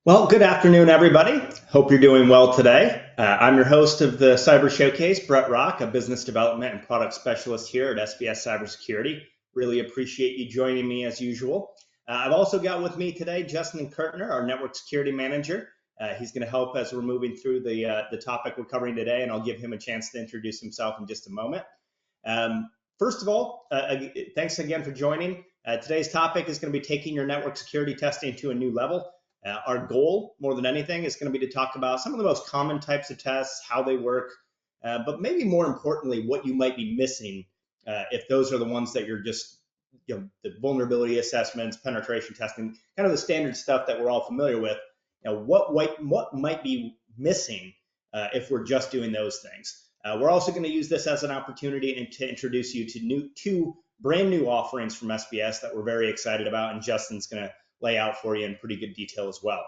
Well, good afternoon, everybody. Hope you're doing well today. I'm your host of the Cyber Showcase, Brett Rock, a business development and product specialist here at SBS Cybersecurity. Really appreciate you joining me as usual. I've also got with me today Justin Kurtner, our network security manager. He's going to help as we're moving through the topic we're covering today, and I'll give him a chance to introduce himself in just a moment. First of all, thanks again for joining. Today's topic is going to be taking your network security testing to a new level. Our goal, more than anything, is going to be to talk about some of the most common types of tests, how they work, but maybe more importantly, what you might be missing if those are the ones that you're just, the vulnerability assessments, penetration testing, kind of the standard stuff that we're all familiar with. What might be missing if we're just doing those things? We're also going to use this as an opportunity to introduce you to two brand new offerings from SBS that we're very excited about, and Justin's going to lay out for you in pretty good detail as well.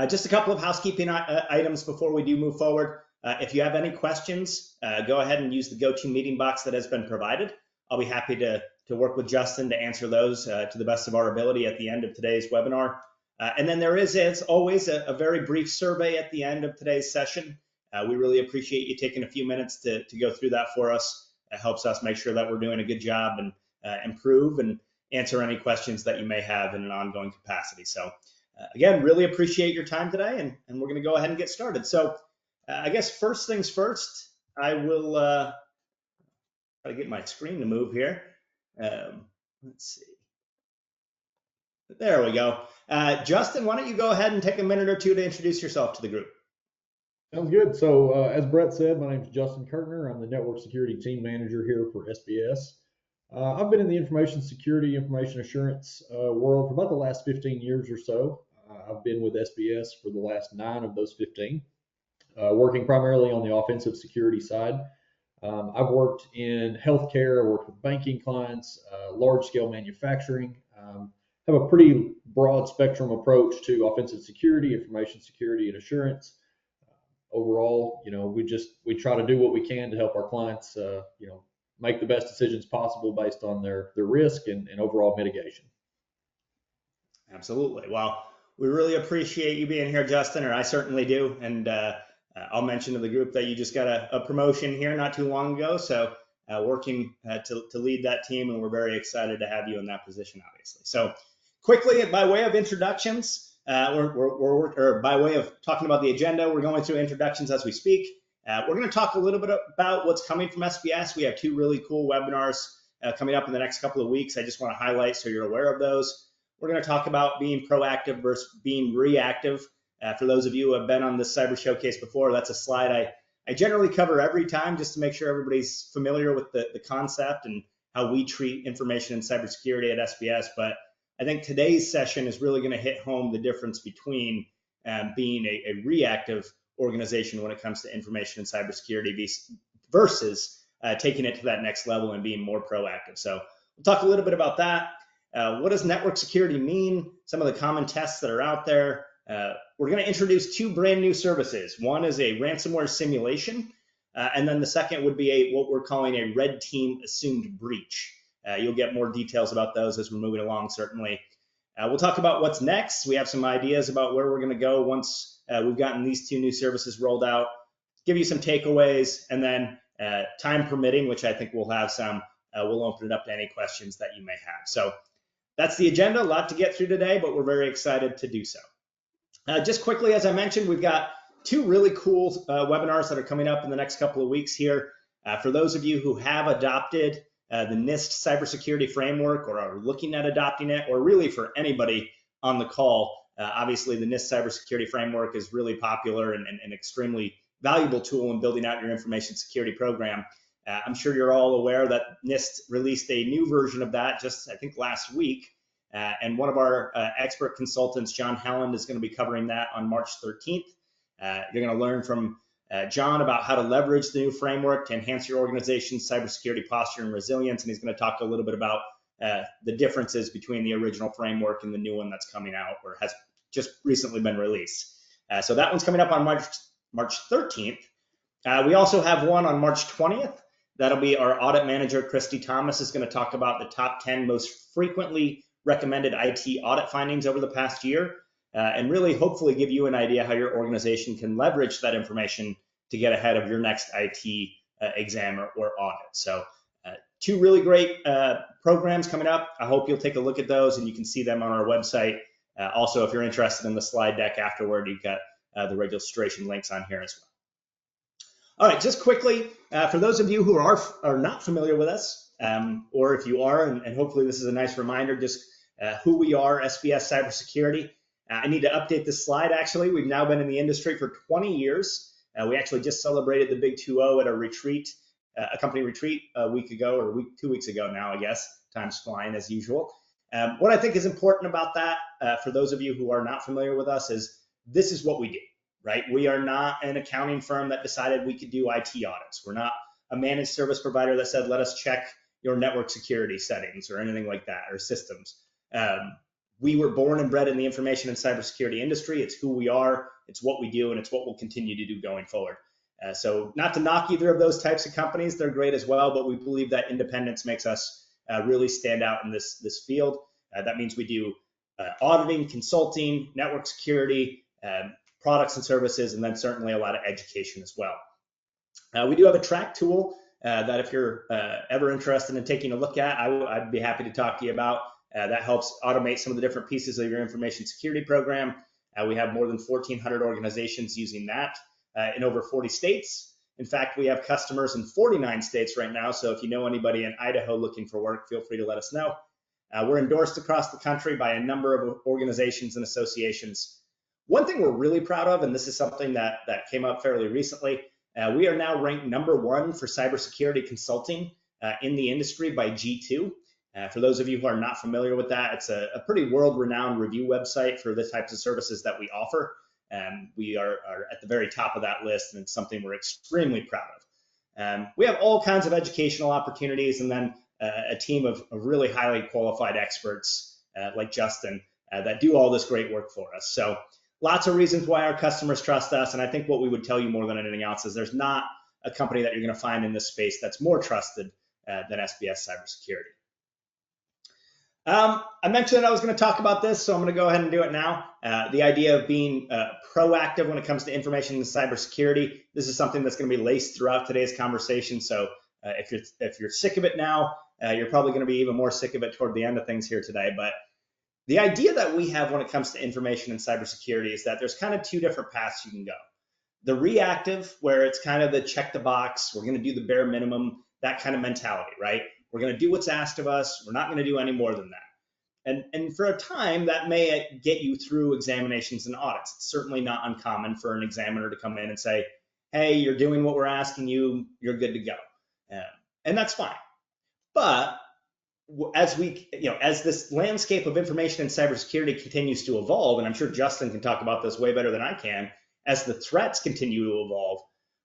Just a couple of housekeeping items before we do move forward. If you have any questions, go ahead and use the GoToMeeting box that has been provided. I'll be happy to work with Justin to answer those to the best of our ability at the end of today's webinar. And then there is, as always, a very brief survey at the end of today's session. We really appreciate you taking a few minutes to go through that for us. It helps us make sure that we're doing a good job and improve and answer any questions that you may have in an ongoing capacity. So again, really appreciate your time today, and we're going to go ahead and get started. So I guess first things first, I will try to get my screen to move here. Let's see. There we go. Justin, why don't you go ahead and take a minute or two to introduce yourself to the group? Sounds good. So as Brett said, my name is Justin Kurtner. I'm the network security team manager here for SBS. I've been in the information security, information assurance world for about the last 15 years or so. I've been with SBS for the last 9 of those 15, working primarily on the offensive security side. I've worked in healthcare, I worked with banking clients, large-scale manufacturing. Have a pretty broad spectrum approach to offensive security, information security, and assurance. Overall, we try to do what we can to help our clients, make the best decisions possible based on their risk and overall mitigation. Absolutely. Well, we really appreciate you being here, Justin, or I certainly do. And I'll mention to the group that you just got a promotion here not too long ago. So working to lead that team, and we're very excited to have you in that position, obviously. So quickly, by way of introductions, or by way of talking about the agenda, we're going through introductions as we speak. We're going to talk a little bit about what's coming from SBS. We have 2 really cool webinars coming up in the next couple of weeks. I just want to highlight so you're aware of those. We're going to talk about being proactive versus being reactive. For those of you who have been on this Cyber Showcase before, that's a slide I generally cover every time just to make sure everybody's familiar with the concept and how we treat information in cybersecurity at SBS. But I think today's session is really going to hit home the difference between being a reactive organization when it comes to information and cybersecurity versus taking it to that next level and being more proactive. So we'll talk a little bit about that. What does network security mean? Some of the common tests that are out there. We're going to introduce 2 brand new services. One is a ransomware simulation, and then the second would be what we're calling a red team assumed breach. You'll get more details about those as we're moving along, certainly. We'll talk about what's next. We have some ideas about where we're going to go once we've gotten these 2 new services rolled out, give you some takeaways, and then time permitting, which I think we'll have some, we'll open it up to any questions that you may have. So that's the agenda, a lot to get through today, but we're very excited to do so. Just quickly, as I mentioned, we've got 2 really cool webinars that are coming up in the next couple of weeks here. For those of you who have adopted the NIST cybersecurity framework or are looking at adopting it, or really for anybody on the call, obviously the NIST cybersecurity framework is really popular and an extremely valuable tool in building out your information security program. I'm sure you're all aware that NIST released a new version of that just, I think, last week. And one of our expert consultants, John Helland, is going to be covering that on March 13th. You're going to learn from John about how to leverage the new framework to enhance your organization's cybersecurity posture and resilience. And he's going to talk a little bit about the differences between the original framework and the new one that's coming out or has just recently been released. So that one's coming up on March 13th. We also have one on March 20th. That'll be our audit manager, Christy Thomas, is going to talk about the top 10 most frequently recommended IT audit findings over the past year. and really hopefully give you an idea how your organization can leverage that information to get ahead of your next IT exam or audit. So two really great programs coming up. I hope you'll take a look at those, and you can see them on our website. Also, if you're interested in the slide deck afterward, you've got the registration links on here as well. All right, just quickly, for those of you who are not familiar with us, or if you are, and hopefully this is a nice reminder, just who we are, SBS Cybersecurity. I need to update this slide, actually. We've now been in the industry for 20 years. We actually just celebrated the Big 2-0 at a retreat, a company retreat a week ago, or 2 weeks ago now, I guess. Time's flying as usual. What I think is important about that, for those of you who are not familiar with us, is this is what we do. Right? We are not an accounting firm that decided we could do IT audits. We're not a managed service provider that said, let us check your network security settings or anything like that, or systems. We were born and bred in the information and cybersecurity industry. It's who we are, it's what we do, and it's what we'll continue to do going forward. So not to knock either of those types of companies, they're great as well, but we believe that independence makes us really stand out in this field. That means we do auditing, consulting, network security, products and services, and then certainly a lot of education as well. We do have a track tool that if you're ever interested in taking a look at, I'd be happy to talk to you about. That helps automate some of the different pieces of your information security program. We have more than 1,400 organizations using that in over 40 states. In fact, we have customers in 49 states right now, so if you know anybody in Idaho looking for work, feel free to let us know. We're endorsed across the country by a number of organizations and associations. One thing we're really proud of, and this is something that came up fairly recently, we are now ranked #1 for cybersecurity consulting in the industry by G2. For those of you who are not familiar with that, it's a pretty world-renowned review website for the types of services that we offer. We are at the very top of that list, and it's something we're extremely proud of. We have all kinds of educational opportunities, and then a team of really highly qualified experts like Justin that do all this great work for us. So lots of reasons why our customers trust us, and I think what we would tell you more than anything else is there's not a company that you're going to find in this space that's more trusted than SBS Cybersecurity. I mentioned that I was going to talk about this, so I'm going to go ahead and do it now. The idea of being proactive when it comes to information and cybersecurity. This is something that's going to be laced throughout today's conversation, so if you're sick of it now, you're probably going to be even more sick of it toward the end of things here today. But the idea that we have when it comes to information and cybersecurity is that there's kind of two different paths you can go. The reactive, where it's kind of the check the box, we're going to do the bare minimum, that kind of mentality, right? We're going to do what's asked of us. We're not going to do any more than that. And for a time, that may get you through examinations and audits. It's certainly not uncommon for an examiner to come in and say, hey, you're doing what we're asking you, you're good to go. And that's fine. But as this landscape of information and cybersecurity continues to evolve, and I'm sure Justin can talk about this way better than I can, as the threats continue to evolve,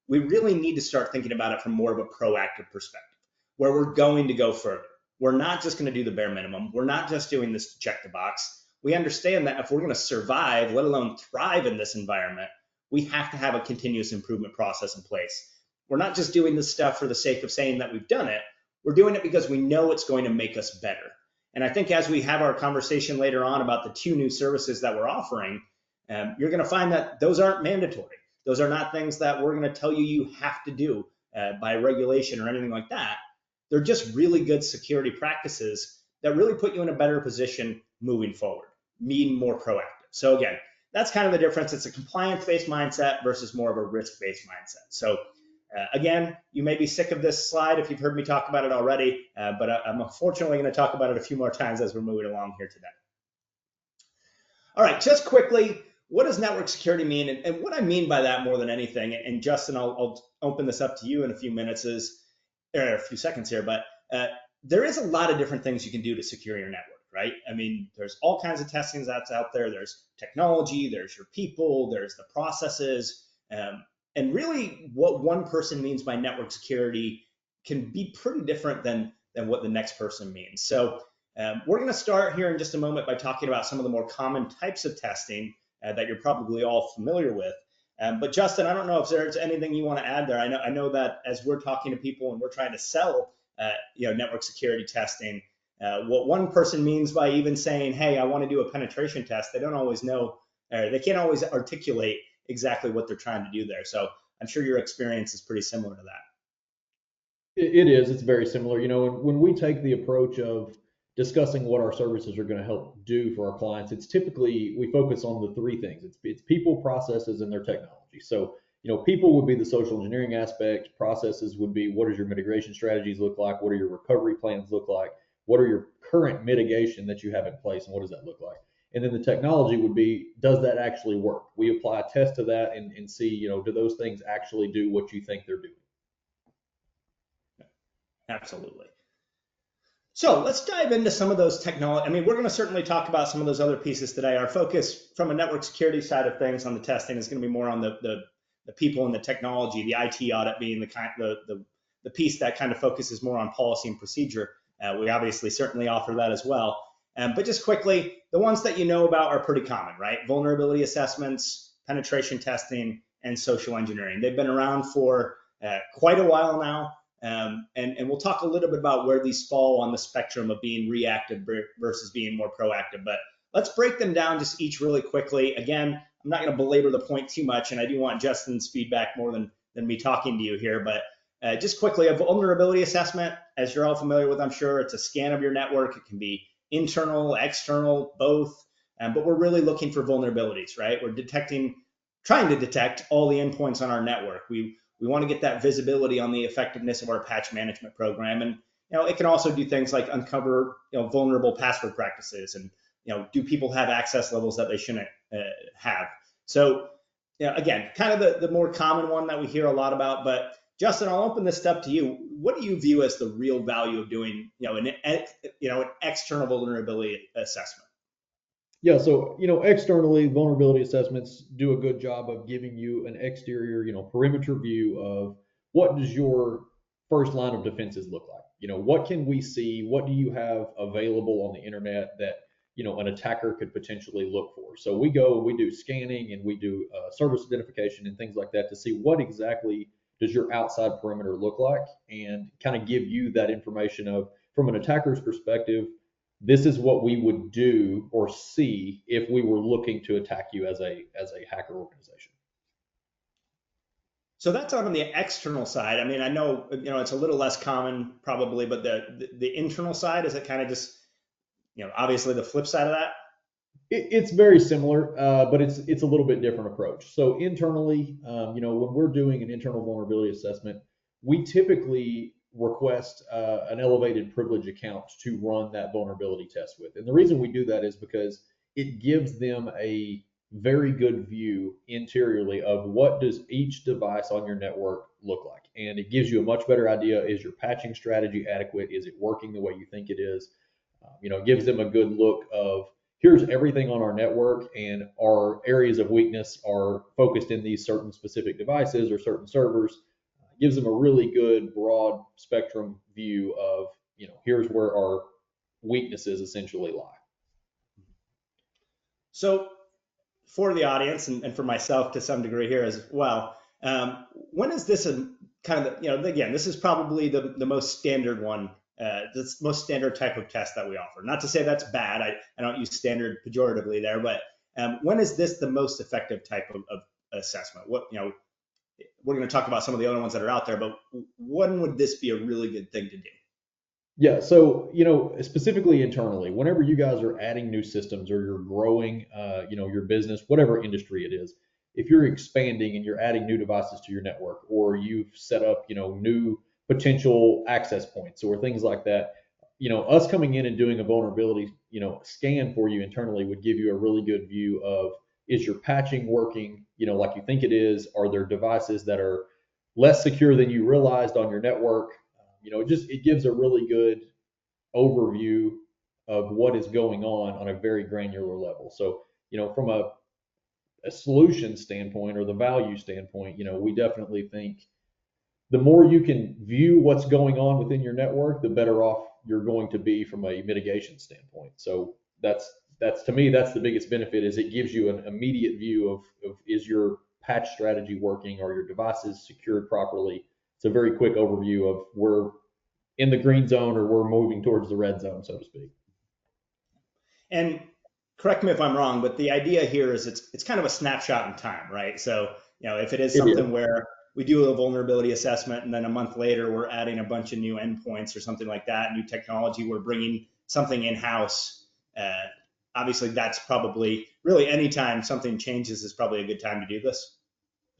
we really need to start thinking about it from more of a proactive perspective, where we're going to go further. We're not just going to do the bare minimum. We're not just doing this to check the box. We understand that if we're going to survive, let alone thrive in this environment, we have to have a continuous improvement process in place. We're not just doing this stuff for the sake of saying that we've done it. We're doing it because we know it's going to make us better. And I think as we have our conversation later on about the 2 new services that we're offering, you're going to find that those aren't mandatory. Those are not things that we're going to tell you have to do by regulation or anything like that. They're just really good security practices that really put you in a better position moving forward, being more proactive. So again, that's kind of the difference. It's a compliance-based mindset versus more of a risk-based mindset. So again, you may be sick of this slide if you've heard me talk about it already, but I'm unfortunately going to talk about it a few more times as we're moving along here today. All right, just quickly, what does network security mean? And what I mean by that more than anything, and Justin, I'll open this up to you in a few minutes, a few seconds here, but there is a lot of different things you can do to secure your network, right? I mean, there's all kinds of testing that's out there. There's technology, there's your people, there's the processes, and really what one person means by network security can be pretty different than what the next person means. So we're going to start here in just a moment by talking about some of the more common types of testing that you're probably all familiar with. But Justin, I don't know if there's anything you want to add there. I know that as we're talking to people and we're trying to sell network security testing, what one person means by even saying, hey, I want to do a penetration test, they don't always know they can't always articulate exactly what they're trying to do there. So I'm sure your experience is pretty similar to that. It is. It's very similar. When we take the approach of discussing what our services are going to help do for our clients, it's typically we focus on the three things. It's people, processes, and their technology. So, people would be the social engineering aspect. Processes would be what does your mitigation strategies look like? What do your recovery plans look like? What are your current mitigation that you have in place, and what does that look like? And then the technology would be, does that actually work? We apply a test to that and see, do those things actually do what you think they're doing? Absolutely. So let's dive into some of those technology. I mean, we're going to certainly talk about some of those other pieces today. Our focus from a network security side of things on the testing is going to be more on the people and the technology, the IT audit being the piece that kind of focuses more on policy and procedure. We obviously certainly offer that as well. But just quickly, the ones that you know about are pretty common, right? Vulnerability assessments, penetration testing, and social engineering. They've been around for quite a while now. And we'll talk a little bit about where these fall on the spectrum of being reactive versus being more proactive. But let's break them down just each really quickly. Again, I'm not going to belabor the point too much, and I do want Justin's feedback more than me talking to you here. But just quickly, a vulnerability assessment, as you're all familiar with, I'm sure, it's a scan of your network. It can be internal, external, both. But we're really looking for vulnerabilities, right? We're trying to detect all the endpoints on our network. We want to get that visibility on the effectiveness of our patch management program. And it can also do things like uncover vulnerable password practices and do people have access levels that they shouldn't have. So again, kind of the more common one that we hear a lot about. But Justin, I'll open this up to you. What do you view as the real value of doing an external vulnerability assessment? Yeah, so externally, vulnerability assessments do a good job of giving you an exterior, perimeter view of what does your first line of defenses look like. What can we see? What do you have available on the internet that an attacker could potentially look for? So we go, we do scanning, and we do service identification and things like that to see what exactly does your outside perimeter look like, and kind of give you that information of, from an attacker's perspective, this is what we would do or see if we were looking to attack you as a hacker organization. So that's on the external side. I mean, I know it's a little less common probably, but the internal side, is it kind of just obviously the flip side of that? It's very similar, but it's a little bit different approach. So internally, when we're doing an internal vulnerability assessment, we typically request an elevated privilege account to run that vulnerability test with. And the reason we do that is because it gives them a very good view interiorly of what does each device on your network look like. And it gives you a much better idea, is your patching strategy adequate? Is it working the way you think it is? It gives them a good look of, here's everything on our network, and our areas of weakness are focused in these certain specific devices or certain servers. Gives them a really good broad spectrum view of, here's where our weaknesses essentially lie. So for the audience and for myself to some degree here as well, when is this a kind of, again, this is probably the most standard one, the most standard type of test that we offer. Not to say that's bad. I don't use standard pejoratively there, but when is this the most effective type of assessment? We're going to talk about some of the other ones that are out there, but when would this be a really good thing to do? Yeah, so specifically internally, whenever you guys are adding new systems or you're growing, your business, whatever industry it is, if you're expanding and you're adding new devices to your network, or you've set up, new potential access points or things like that, us coming in and doing a vulnerability, scan for you internally would give you a really good view of, is your patching working, like you think it is? Are there devices that are less secure than you realized on your network? It gives a really good overview of what is going on a very granular level. So, from a solution standpoint or the value standpoint, we definitely think the more you can view what's going on within your network, the better off you're going to be from a mitigation standpoint. So that's to me, that's the biggest benefit, is it gives you an immediate view of is your patch strategy working? Are your devices secured properly? It's a very quick overview of, we're in the green zone or we're moving towards the red zone, so to speak. And correct me if I'm wrong, but the idea here is it's kind of a snapshot in time, right? So, if it is It is. something where we do a vulnerability assessment and then a month later we're adding a bunch of new endpoints or something like that, new technology, we're bringing something in house. Uh, Obviously, that's probably really anytime something changes is probably a good time to do this.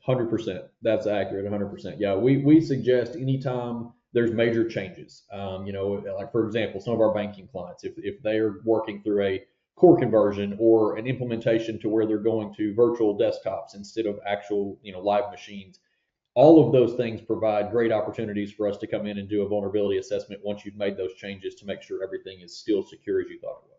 100%. That's accurate. 100%. Yeah, we suggest anytime there's major changes. Like for example, some of our banking clients, if they are working through a core conversion or an implementation to where they're going to virtual desktops instead of actual, live machines, all of those things provide great opportunities for us to come in and do a vulnerability assessment once you've made those changes to make sure everything is still secure as you thought it was.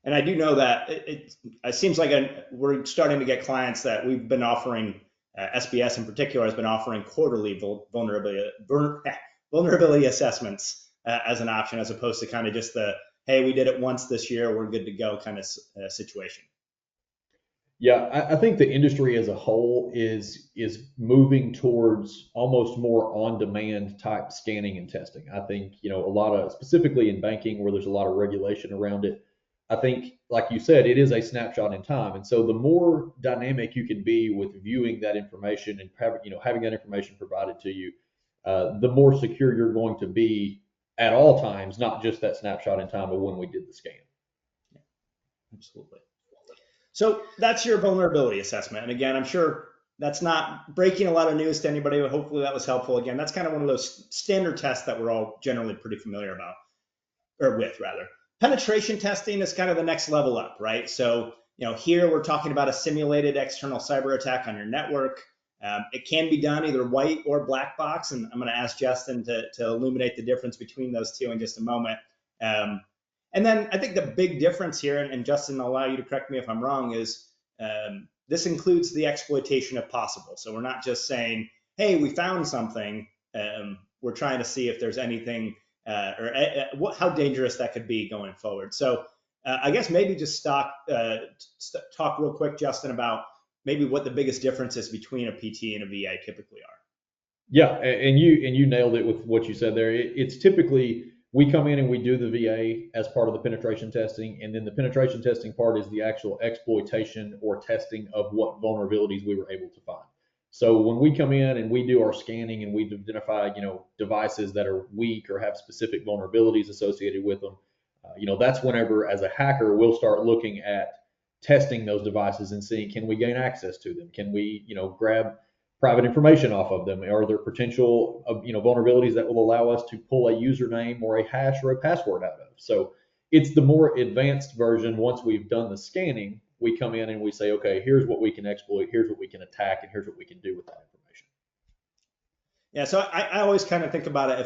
And I do know that it seems like we're starting to get clients that we've been offering, SBS in particular has been offering quarterly vulnerability assessments as an option, as opposed to kind of just the, hey, we did it once this year, we're good to go kind of situation. Yeah, I think the industry as a whole is moving towards almost more on-demand type scanning and testing. I think, a lot of specifically in banking where there's a lot of regulation around it. I think, like you said, it is a snapshot in time, and so the more dynamic you can be with viewing that information and having that information provided to you, the more secure you're going to be at all times, not just that snapshot in time of when we did the scan. Absolutely. So that's your vulnerability assessment. And again, I'm sure that's not breaking a lot of news to anybody, but hopefully that was helpful. Again, that's kind of one of those standard tests that we're all generally pretty familiar about, or with rather. Penetration testing is kind of the next level up, right? So, here we're talking about a simulated external cyber attack on your network. It can be done either white or black box, and I'm going to ask Justin to illuminate the difference between those two in just a moment. Um, and then I think the big difference here, and Justin, I'll allow you to correct me if I'm wrong, is this includes the exploitation if possible. So we're not just saying, hey, we found something. We're trying to see if there's anything how dangerous that could be going forward. So I guess maybe just talk real quick, Justin, about maybe what the biggest differences between a PT and a VA typically are. Yeah, and you nailed it with what you said there. It's typically we come in and we do the VA as part of the penetration testing, and then the penetration testing part is the actual exploitation or testing of what vulnerabilities we were able to find. So when we come in and we do our scanning and we identify, devices that are weak or have specific vulnerabilities associated with them, that's whenever as a hacker we'll start looking at testing those devices and seeing can we gain access to them, can we, grab private information off of them? Are there potential vulnerabilities that will allow us to pull a username or a hash or a password out of? So it's the more advanced version. Once we've done the scanning, we come in and we say, okay, here's what we can exploit, here's what we can attack, and here's what we can do with that information. Yeah, so I always kind of think about it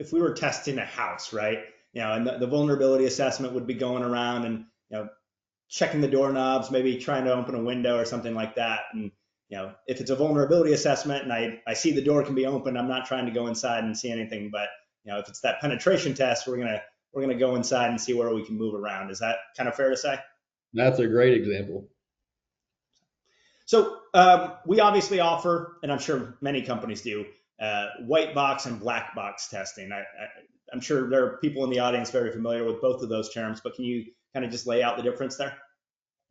if we were testing a house, right? And the vulnerability assessment would be going around and checking the doorknobs, maybe trying to open a window or something like that. And if it's a vulnerability assessment and I see the door can be opened, I'm not trying to go inside and see anything. But if it's that penetration test, we're gonna go inside and see where we can move around. Is that kind of fair to say? That's a great example. So we obviously offer, and I'm sure many companies do, white box and black box testing. I'm sure there are people in the audience very familiar with both of those terms, but can you kind of just lay out the difference there?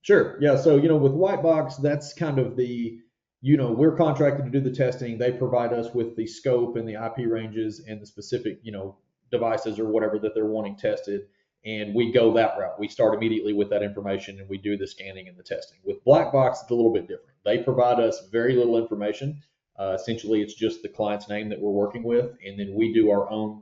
Sure. Yeah. So, with white box, that's kind of we're contracted to do the testing. They provide us with the scope and the IP ranges and the specific, devices or whatever that they're wanting tested. And we go that route. We start immediately with that information and we do the scanning and the testing. With black box, it's a little bit different. They provide us very little information. Essentially, it's just the client's name that we're working with. And then we do our own,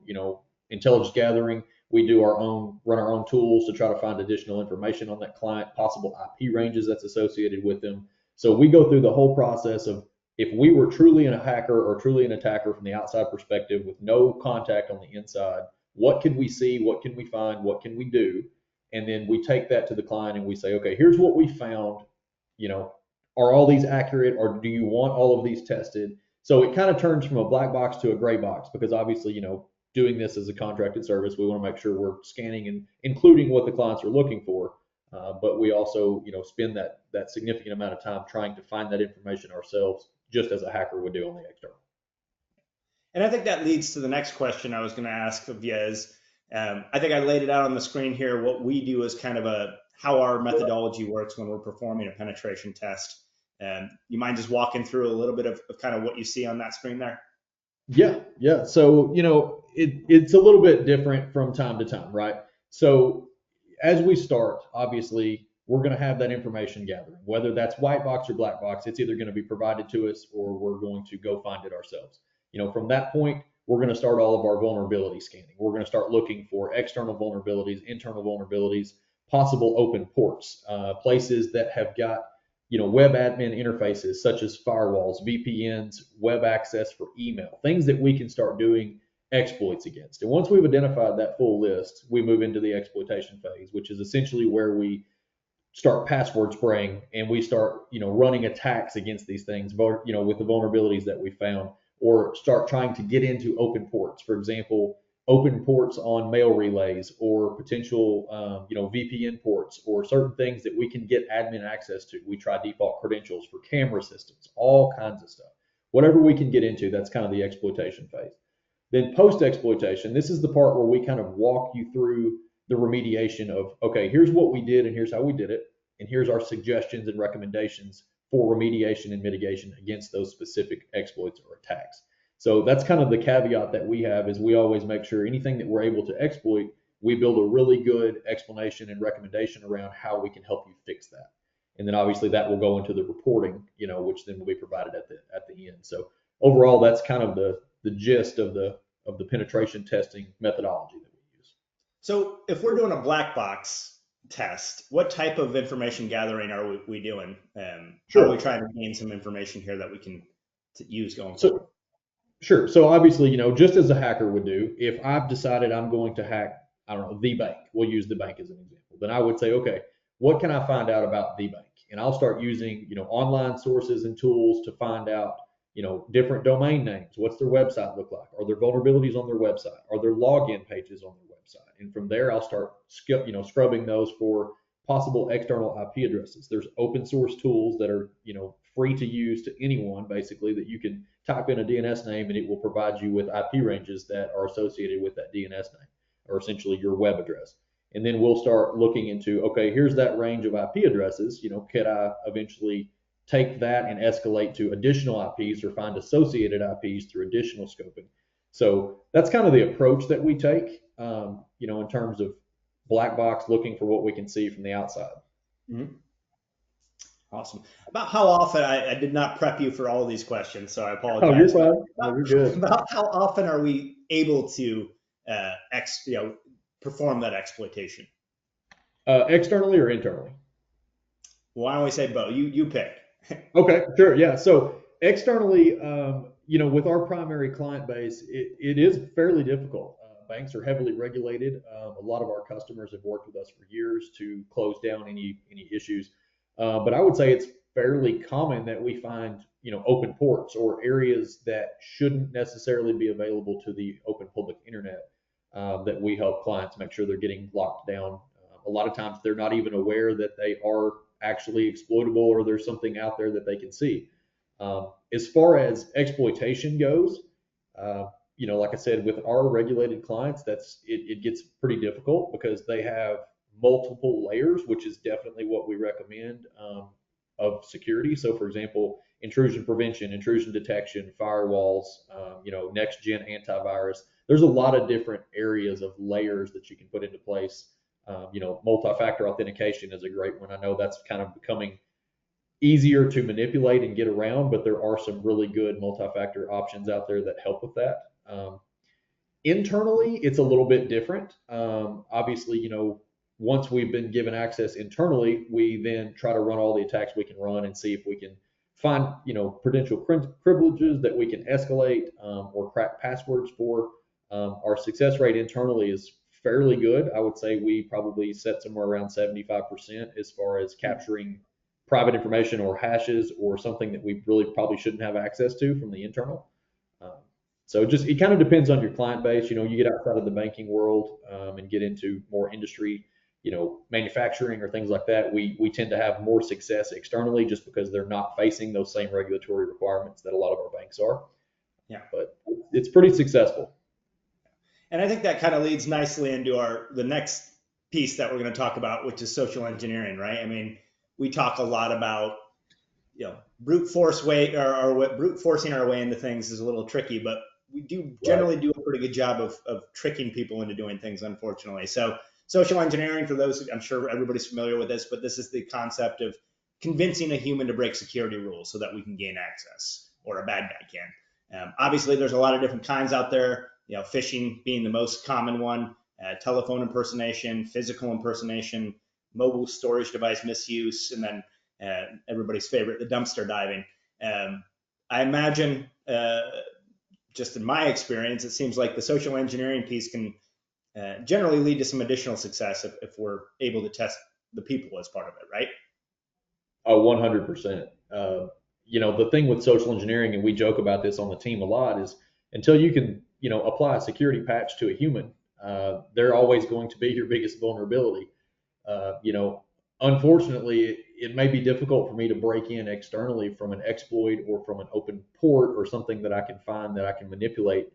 intelligence gathering. We do run our own tools to try to find additional information on that client, possible IP ranges that's associated with them. So we go through the whole process of if we were truly a hacker or truly an attacker from the outside perspective with no contact on the inside, what can we see? What can we find? What can we do? And then we take that to the client and we say, okay, here's what we found. Are all these accurate or do you want all of these tested? So it kind of turns from a black box to a gray box because obviously, doing this as a contracted service, we want to make sure we're scanning and including what the clients are looking for. But we also, spend that significant amount of time trying to find that information ourselves, just as a hacker would do on the external. And I think that leads to the next question I was going to ask of you is, I think I laid it out on the screen here. What we do is kind of how our methodology works when we're performing a penetration test. You mind just walking through a little bit of kind of what you see on that screen there? Yeah, yeah. So, it's a little bit different from time to time, right? So, as we start, obviously, we're going to have that information gathering, whether that's white box or black box. It's either going to be provided to us or we're going to go find it ourselves. From that point, we're going to start all of our vulnerability scanning. We're going to start looking for external vulnerabilities, internal vulnerabilities, possible open ports, places that have got web admin interfaces such as firewalls, VPNs, web access for email, things that we can start doing exploits against. And once we've identified that full list, we move into the exploitation phase, which is essentially where we start password spraying and we start, running attacks against these things, with the vulnerabilities that we found, or start trying to get into open ports. For example, open ports on mail relays or potential, VPN ports or certain things that we can get admin access to. We try default credentials for camera systems, all kinds of stuff. Whatever we can get into, that's kind of the exploitation phase. Then post exploitation, this is the part where we kind of walk you through the remediation of, okay, here's what we did and here's how we did it. And here's our suggestions and recommendations for remediation and mitigation against those specific exploits or attacks. So that's kind of the caveat that we have is we always make sure anything that we're able to exploit, we build a really good explanation and recommendation around how we can help you fix that. And then obviously that will go into the reporting, which then will be provided at the end. So overall, that's kind of the gist of the penetration testing methodology that we use. So if we're doing a black box test, what type of information gathering are we doing? How are we Sure. trying to gain some information here that we can use going forward? So sure. So obviously, just as a hacker would do, if I've decided I'm going to hack, I don't know, the bank, we'll use the bank as an example, then I would say, okay, what can I find out about the bank? And I'll start using, online sources and tools to find out, different domain names. What's their website look like? Are there vulnerabilities on their website? Are there login pages on their website? And from there, I'll start, scrubbing those for possible external IP addresses. There's open source tools that are, free to use to anyone, basically, that you can type in a DNS name and it will provide you with IP ranges that are associated with that DNS name, or essentially your web address. And then we'll start looking into, okay, here's that range of IP addresses. Could I eventually take that and escalate to additional IPs or find associated IPs through additional scoping? So that's kind of the approach that we take, in terms of black box looking for what we can see from the outside. Mhm. Awesome. About how often, I did not prep you for all of these questions, so I Oh, you're apologize. But fine. No, you're good. about how often are we able to perform that exploitation? Externally or internally? Why don't we say both? You pick. Okay, sure. Yeah. So externally, with our primary client base, it is fairly difficult. Banks are heavily regulated. A lot of our customers have worked with us for years to close down any issues. But I would say it's fairly common that we find, open ports or areas that shouldn't necessarily be available to the open public internet, that we help clients make sure they're getting locked down. A lot of times they're not even aware that they are actually exploitable or there's something out there that they can see. As far as exploitation goes, like I said, with our regulated clients, it gets pretty difficult because they have multiple layers, which is definitely what we recommend, of security. So, for example, intrusion prevention, intrusion detection, firewalls, next gen antivirus. There's a lot of different areas of layers that you can put into place. Multi-factor authentication is a great one. I know that's kind of becoming easier to manipulate and get around, but there are some really good multi-factor options out there that help with that. Internally, it's a little bit different. Obviously, once we've been given access internally, we then try to run all the attacks we can run and see if we can find, potential privileges that we can escalate, or crack passwords for. Our success rate internally is fairly good. I would say we probably set somewhere around 75% as far as capturing private information or hashes or something that we really probably shouldn't have access to from the internal. Um, so it kind of depends on your client base. You get outside of the banking world, and get into more industry, manufacturing or things like that. We tend to have more success externally just because they're not facing those same regulatory requirements that a lot of our banks are. Yeah. But it's pretty successful. And I think that kind of leads nicely into the next piece that we're going to talk about, which is social engineering, right? I mean, we talk a lot about, brute force way, or what brute forcing our way into things is a little tricky, but we do Right. generally do a pretty good job of tricking people into doing things, unfortunately. So social engineering, for those, I'm sure everybody's familiar with this, but this is the concept of convincing a human to break security rules so that we can gain access, or a bad guy can. Obviously, there's a lot of different kinds out there. Phishing being the most common one, telephone impersonation, physical impersonation, mobile storage device misuse, and then everybody's favorite, the dumpster diving. Um, I imagine, just in my experience, it seems like the social engineering piece can generally lead to some additional success if we're able to test the people as part of it, right? Oh, 100%. The thing with social engineering, and we joke about this on the team a lot, is until you can, apply a security patch to a human, they're always going to be your biggest vulnerability. Uh, you know, Unfortunately, it may be difficult for me to break in externally from an exploit or from an open port or something that I can find that I can manipulate,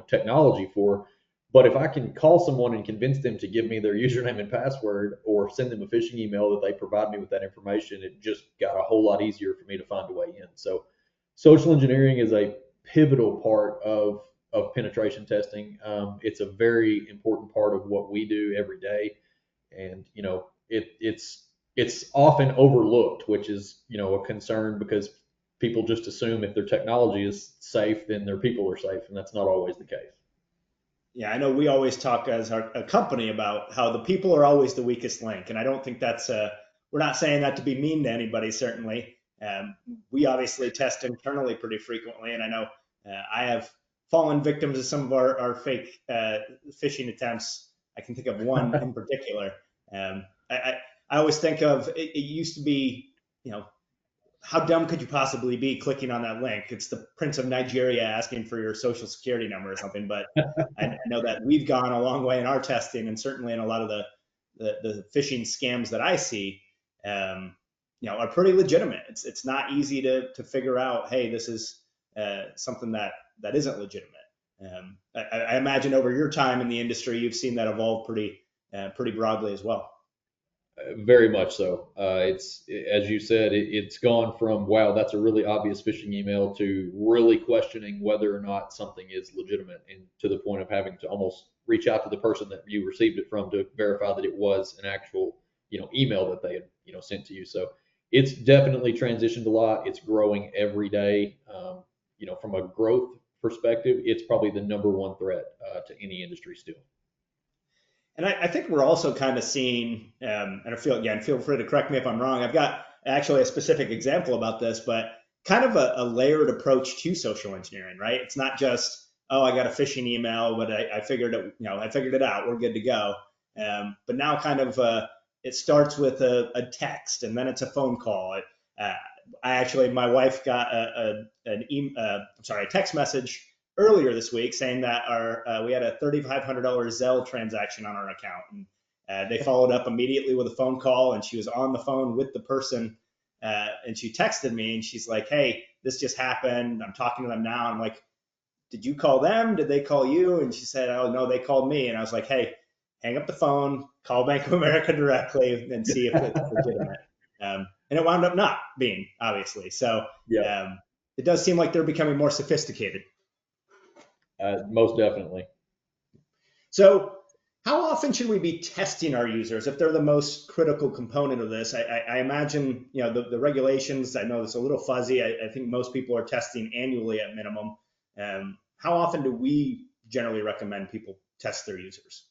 technology for. But if I can call someone and convince them to give me their username and password or send them a phishing email that they provide me with that information, it just got a whole lot easier for me to find a way in. So social engineering is a pivotal part of penetration testing. It's a very important part of what we do every day, and it's often overlooked, which is a concern because people just assume if their technology is safe, then their people are safe, and that's not always the case. Yeah, I know we always talk as a company about how the people are always the weakest link, and I don't think we're not saying that to be mean to anybody, certainly. We obviously test internally pretty frequently, and I know I have fallen victims of some of our fake phishing attempts. I can think of one in particular. I always think of it used to be, you know, how dumb could you possibly be clicking on that link? It's the Prince of Nigeria asking for your social security number or something. But I know that we've gone a long way in our testing, and certainly in a lot of the phishing scams that I see, are pretty legitimate. It's not easy to figure out. Hey, this is something that isn't legitimate. I imagine over your time in the industry, you've seen that evolve pretty broadly as well. Very much so. It's as you said, it's gone from wow, that's a really obvious phishing email to really questioning whether or not something is legitimate, and to the point of having to almost reach out to the person that you received it from to verify that it was an actual, email that they had, sent to you. So it's definitely transitioned a lot. It's growing every day. From a growth perspective, it's probably the number one threat to any industry still. And I think we're also kind of seeing, and feel free to correct me if I'm wrong. I've got actually a specific example about this, but kind of a layered approach to social engineering, right? It's not just, oh, I got a phishing email, but I figured it, I figured it out. We're good to go. But now kind of it starts with a text, and then it's a phone call. Uh, my wife got a text message earlier this week saying that we had a $3,500 Zelle transaction on our account, and they followed up immediately with a phone call, and she was on the phone with the person, and she texted me, and she's like, "Hey, this just happened. I'm talking to them now." I'm like, "Did you call them? Did they call you?" And she said, "Oh no, they called me." And I was like, "Hey, hang up the phone, call Bank of America directly, and see if it's legitimate." And it wound up not being, obviously. So Yeah, it does seem like they're becoming more sophisticated. most definitely. So, how often should we be testing our users if they're the most critical component of this? I imagine, the regulations. I know it's a little fuzzy. I think most people are testing annually at minimum. How often do we generally recommend people test their users?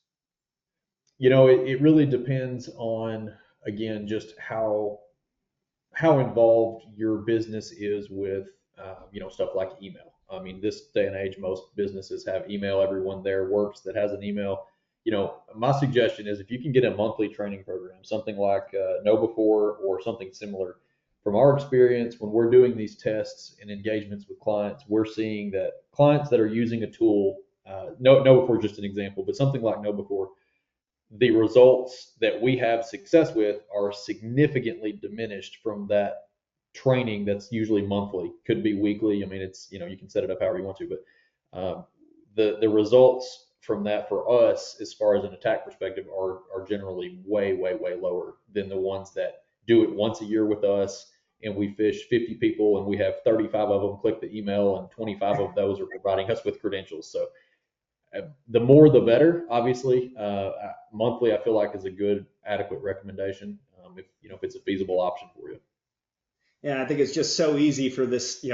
It really depends on, again, just how involved your business is with stuff like email. I mean, this day and age, most businesses have email. Everyone there works that has an email. My suggestion is if you can get a monthly training program, something like Know Before or something similar. From our experience, when we're doing these tests and engagements with clients, we're seeing that clients that are using a tool, Know Before is just an example, but something like Know Before, the results that we have success with are significantly diminished from that training that's usually monthly, could be weekly. I mean, it's, you can set it up however you want to, but the results from that for us, as far as an attack perspective, are generally way, way, way lower than the ones that do it once a year with us. And we fish 50 people, and we have 35 of them click the email, and 25 of those are providing us with credentials. So the more, the better. Obviously, monthly I feel like is a good, adequate recommendation, if if it's a feasible option for you. Yeah, I think it's just so easy for this.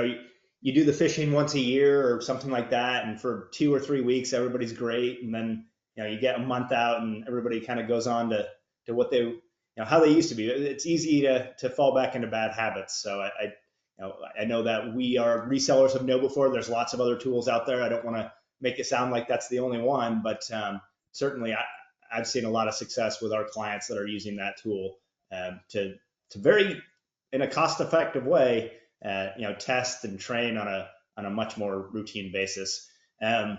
You do the fishing once a year or something like that, and for 2 or 3 weeks, everybody's great, and then you get a month out, and everybody kind of goes on to what they, how they used to be. It's easy to fall back into bad habits. So I know that we are resellers of KnowBe4. There's lots of other tools out there. I don't want to make it sound like that's the only one, but certainly I've seen a lot of success with our clients that are using that tool to very in a cost-effective way, test and train on a much more routine basis. Um,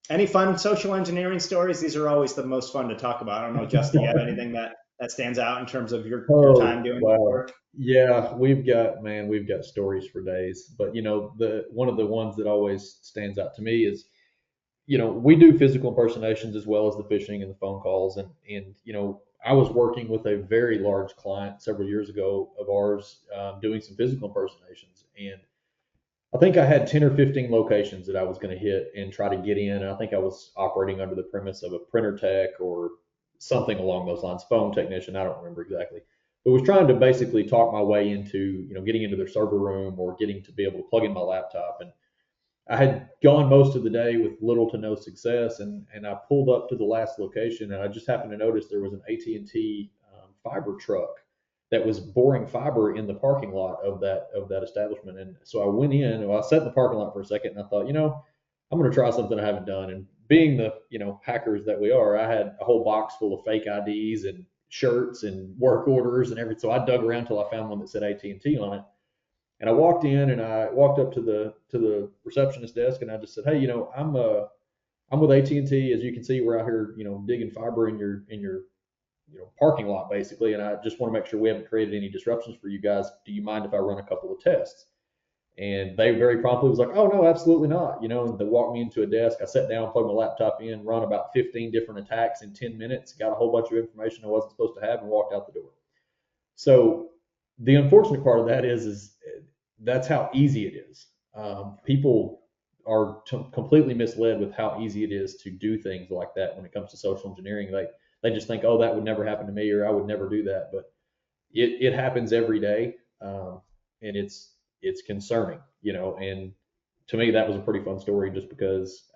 any fun social engineering stories? These are always the most fun to talk about. I don't know, Justin, you have anything that stands out in terms of your time Oh, doing this wow. work? Yeah, we've got stories for days. But the one of the ones that always stands out to me is, we do physical impersonations as well as the phishing and the phone calls. And I was working with a very large client several years ago of ours, doing some physical impersonations. And I think I had 10 or 15 locations that I was going to hit and try to get in. And I think I was operating under the premise of a printer tech or something along those lines, phone technician. I don't remember exactly, but was trying to basically talk my way into, getting into their server room or getting to be able to plug in my laptop. And I had gone most of the day with little to no success, and I pulled up to the last location, and I just happened to notice there was an AT&T fiber truck that was boring fiber in the parking lot of that establishment. And so I went in, well, I sat in the parking lot for a second, and I thought, I'm going to try something I haven't done. And being the hackers that we are, I had a whole box full of fake IDs and shirts and work orders and everything. So I dug around till I found one that said AT&T on it. And I walked in, and I walked up to the receptionist desk, and I just said, "Hey, I'm with AT&T. As you can see, we're out here, digging fiber in your parking lot, basically, and I just want to make sure we haven't created any disruptions for you guys. Do you mind if I run a couple of tests?" And they very promptly was like, "Oh no, absolutely not." And they walked me into a desk. I sat down, plugged my laptop in, run about 15 different attacks in 10 minutes, got a whole bunch of information I wasn't supposed to have, and walked out the door. So the unfortunate part of that is that's how easy it is. People are completely misled with how easy it is to do things like that when it comes to social engineering. They just think, oh, that would never happen to me, or I would never do that. But it happens every day, and it's concerning, And to me, that was a pretty fun story, just because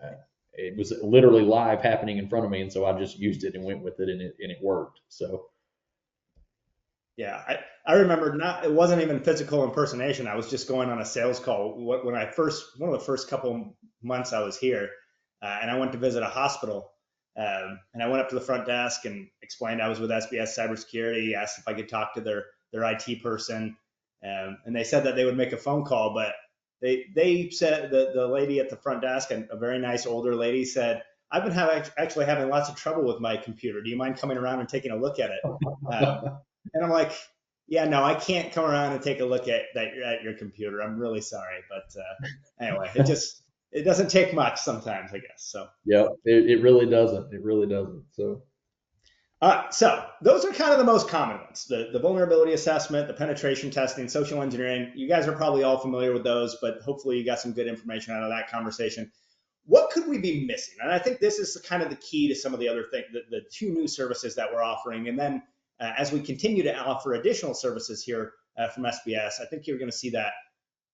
it was literally live happening in front of me, and so I just used it and went with it, and it worked. So Yeah, I remember not. It wasn't even physical impersonation. I was just going on a sales call when one of the first couple months I was here, and I went to visit a hospital. And I went up to the front desk and explained I was with SBS Cybersecurity. Asked if I could talk to their IT person, and they said that they would make a phone call. But they said the lady at the front desk, and a very nice older lady, said, "I've been actually having lots of trouble with my computer. Do you mind coming around and taking a look at it?" And I'm like, "Yeah, no, I can't come around and take a look at your computer. I'm really sorry." But anyway, it doesn't take much sometimes, I guess. So. yeah, it really doesn't. It really doesn't. So So those are kind of the most common ones: the vulnerability assessment, the penetration testing, social engineering. You guys are probably all familiar with those, but hopefully you got some good information out of that conversation. What could we be missing? And I think this is kind of the key to some of the other things, the two new services that we're offering. And then as we continue to offer additional services here from SBS, I think you're going to see that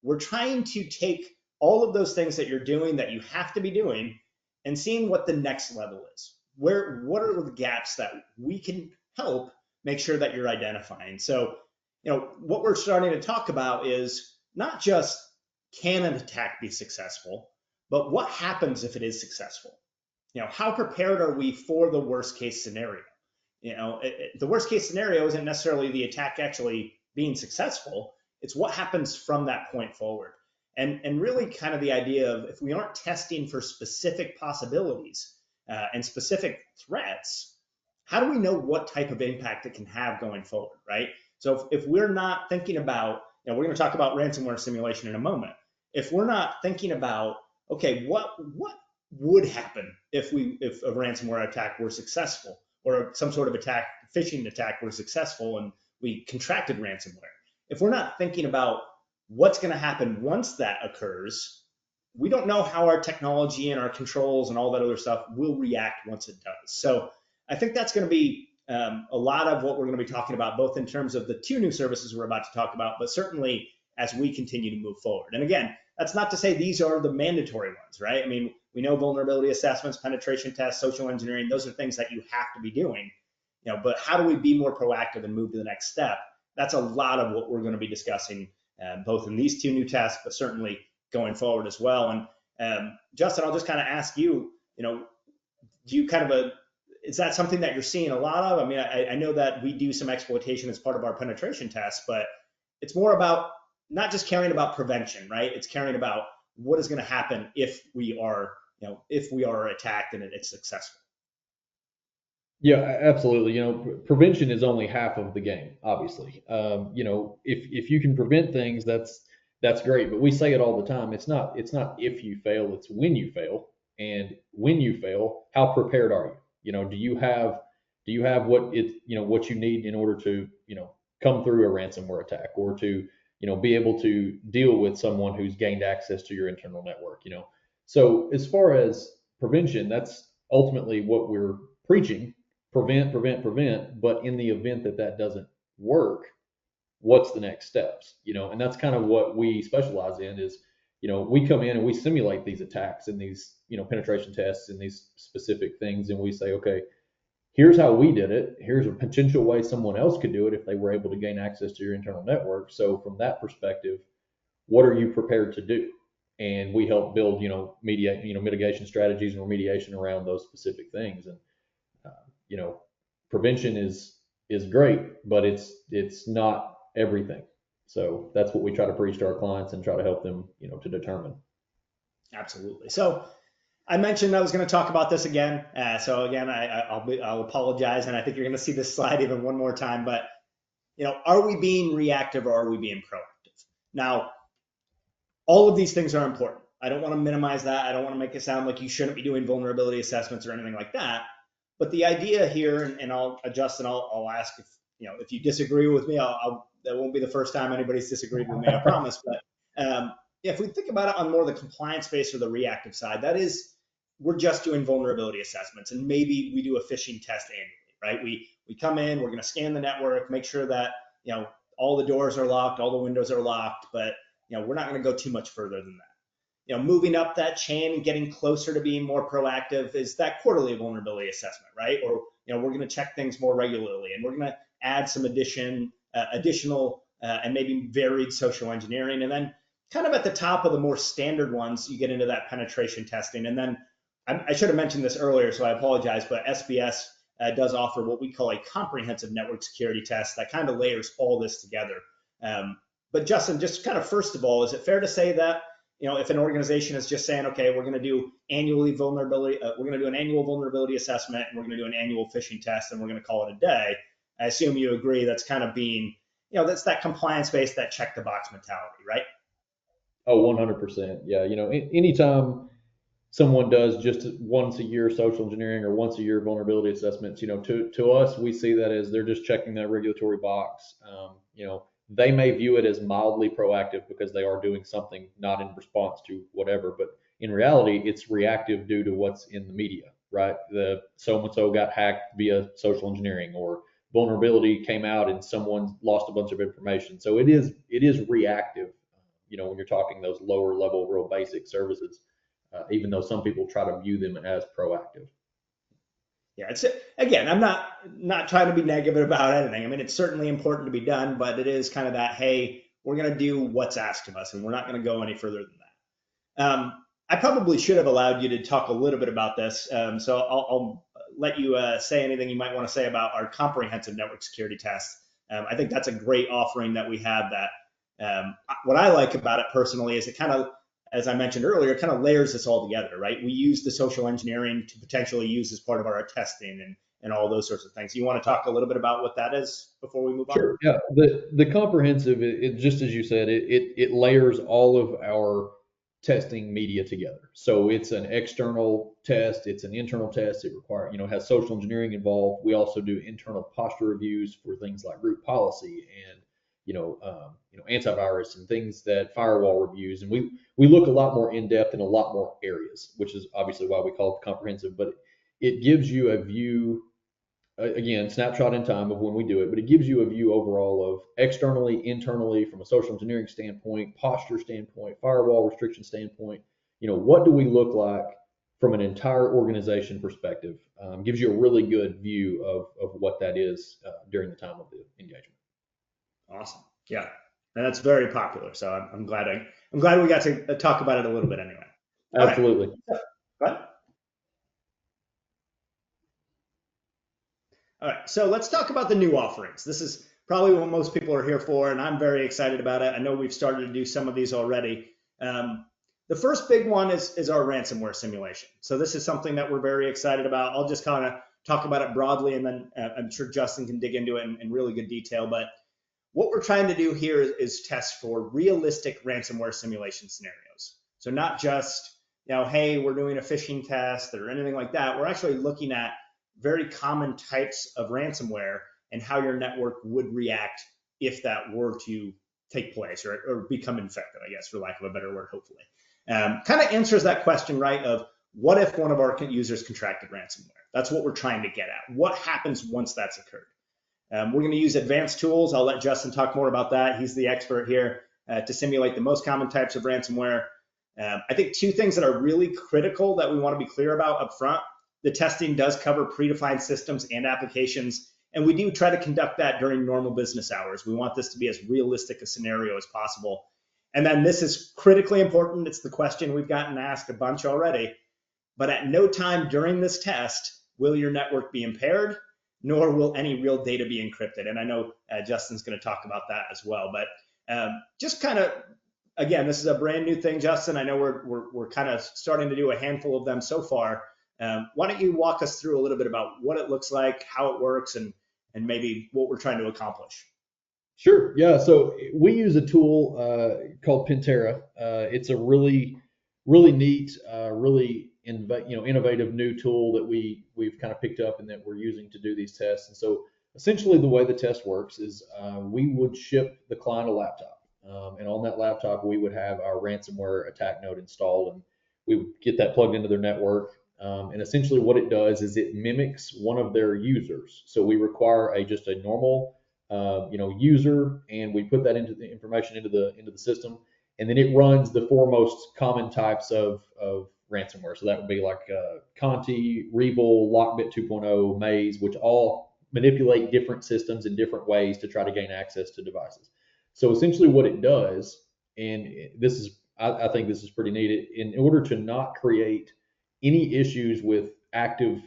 we're trying to take all of those things that you're doing that you have to be doing and seeing what the next level is. What are the gaps that we can help make sure that you're identifying? So, what we're starting to talk about is not just can an attack be successful, but what happens if it is successful? How prepared are we for the worst case scenario? The worst case scenario isn't necessarily the attack actually being successful. It's what happens from that point forward. And really kind of the idea of, if we aren't testing for specific possibilities and specific threats, how do we know what type of impact it can have going forward, right? So if we're not thinking about, we're going to talk about ransomware simulation in a moment. If we're not thinking about, okay, what would happen if a ransomware attack were successful, or some sort of attack, phishing attack were successful, and we contracted ransomware. If we're not thinking about what's going to happen once that occurs, we don't know how our technology and our controls and all that other stuff will react once it does. So I think that's going to be a lot of what we're going to be talking about, both in terms of the two new services we're about to talk about, but certainly as we continue to move forward. And again, that's not to say these are the mandatory ones, right? I mean, we know vulnerability assessments, penetration tests, social engineering, those are things that you have to be doing. But how do we be more proactive and move to the next step? That's a lot of what we're going to be discussing, both in these two new tests, but certainly going forward as well. And Justin, I'll just kind of ask you, do you kind of is that something that you're seeing a lot of? I mean, I know that we do some exploitation as part of our penetration tests, but it's more about not just caring about prevention, right? It's caring about what is going to happen if we are, if we are attacked and it's successful. Yeah, absolutely. Prevention is only half of the game, obviously. If you can prevent things, that's great. But we say it all the time. It's not if you fail, it's when you fail. And when you fail, how prepared are you? Do you have what you need in order to come through a ransomware attack, or to be able to deal with someone who's gained access to your internal network? So as far as prevention, that's ultimately what we're preaching: prevent, prevent, prevent. But in the event that that doesn't work, what's the next steps? And that's kind of what we specialize in. Is we come in and we simulate these attacks and these penetration tests and these specific things, and we say, okay, here's how we did it. Here's a potential way someone else could do it if they were able to gain access to your internal network. So from that perspective, what are you prepared to do? And we help build mitigation strategies and remediation around those specific things. And uh, you know, prevention is great, but it's not everything. So that's what we try to preach to our clients and try to help them, to determine. Absolutely. So I mentioned I was going to talk about this again. So again, I'll apologize, and I think you're going to see this slide even one more time. But are we being reactive or are we being proactive? Now, all of these things are important. I don't want to minimize that. I don't want to make it sound like you shouldn't be doing vulnerability assessments or anything like that. But the idea here, and I'll adjust, and I'll ask if you disagree with me. That won't be the first time anybody's disagreed with me, I promise. But if we think about it on more the compliance based or the reactive side, that is, we're just doing vulnerability assessments, and maybe we do a phishing test annually, right? We come in, we're going to scan the network, make sure that all the doors are locked, all the windows are locked, but we're not going to go too much further than that. Moving up that chain and getting closer to being more proactive is that quarterly vulnerability assessment, right? Or we're going to check things more regularly, and we're going to add some additional and maybe varied social engineering. And then kind of at the top of the more standard ones, you get into that penetration testing. And then I should have mentioned this earlier, so I apologize, but SBS does offer what we call a comprehensive network security test that kind of layers all this together. But Justin, just kind of first of all, is it fair to say that if an organization is just saying, okay, we're going to do we're going to do an annual vulnerability assessment, and we're going to do an annual phishing test, and we're going to call it a day, I assume you agree that's kind of being, that's that compliance based, that check the box mentality, right? Oh, 100%. Yeah. Anytime someone does just once a year social engineering or once a year vulnerability assessments, to us, we see that as they're just checking that regulatory box. They may view it as mildly proactive because they are doing something not in response to whatever, but in reality, it's reactive due to what's in the media, right? The so and so got hacked via social engineering, or vulnerability came out and someone lost a bunch of information. So it is reactive, when you're talking those lower level, real basic services, even though some people try to view them as proactive. Yeah, it's again, I'm not trying to be negative about anything. I mean, it's certainly important to be done, but it is kind of that, hey, we're going to do what's asked of us, and we're not going to go any further than that. I probably should have allowed you to talk a little bit about this, so I'll let you say anything you might want to say about our comprehensive network security test. I think that's a great offering that we have. That what I like about it personally is it kind of, as I mentioned earlier, kind of layers this all together, right? We use the social engineering to potentially use as part of our testing and all those sorts of things. You want to talk a little bit about what that is before we move on? Sure. Yeah. The comprehensive, it just as you said, it layers all of our testing media together. So it's an external test, it's an internal test. It requires, has social engineering involved. We also do internal posture reviews for things like group policy and antivirus and things that firewall reviews. And we look a lot more in depth in a lot more areas, which is obviously why we call it comprehensive. But it gives you a view, again, snapshot in time of when we do it, but it gives you a view overall of externally, internally, from a social engineering standpoint, posture standpoint, firewall restriction standpoint. What do we look like from an entire organization perspective? Gives you a really good view of what that is during the time of the engagement. Awesome. Yeah, and that's very popular. So I'm glad we got to talk about it a little bit anyway. Absolutely. All right. All right, so let's talk about the new offerings. This is probably what most people are here for, and I'm very excited about it. I know we've started to do some of these already. The first big one is our ransomware simulation. So this is something that we're very excited about. I'll just kind of talk about it broadly, and then I'm sure Justin can dig into it in really good detail. But what we're trying to do here is test for realistic ransomware simulation scenarios. So not just, hey, we're doing a phishing test or anything like that. We're actually looking at very common types of ransomware and how your network would react if that were to take place or become infected, I guess, for lack of a better word, hopefully. Kind of answers that question, right, of what if one of our users contracted ransomware? That's what we're trying to get at. What happens once that's occurred? We're going to use advanced tools. I'll let Justin talk more about that. He's the expert here to simulate the most common types of ransomware. I think two things that are really critical that we want to be clear about up front. The testing does cover predefined systems and applications, and we do try to conduct that during normal business hours. We want this to be as realistic a scenario as possible. And then this is critically important. It's the question we've gotten asked a bunch already, but at no time during this test will your network be impaired, nor will any real data be encrypted. And I know Justin's going to talk about that as well, but just kind of, again, this is a brand new thing, Justin. I know we're kind of starting to do a handful of them so far. Why don't you walk us through a little bit about what it looks like, how it works, and maybe what we're trying to accomplish? Sure. Yeah. So we use a tool called Pentera. It's a really, really neat, really innovative new tool that we've kind of picked up and that we're using to do these tests. And so essentially the way the test works is we would ship the client a laptop, and on that laptop we would have our ransomware attack node installed, and we would get that plugged into their network. And essentially what it does is it mimics one of their users. So we require just a normal user, and we put that into the information into the system, and then it runs the four most common types of ransomware. So that would be like Conti, Revil, Lockbit 2.0, Maze, which all manipulate different systems in different ways to try to gain access to devices. So essentially what it does, and I think this is pretty neat, in order to not create any issues with active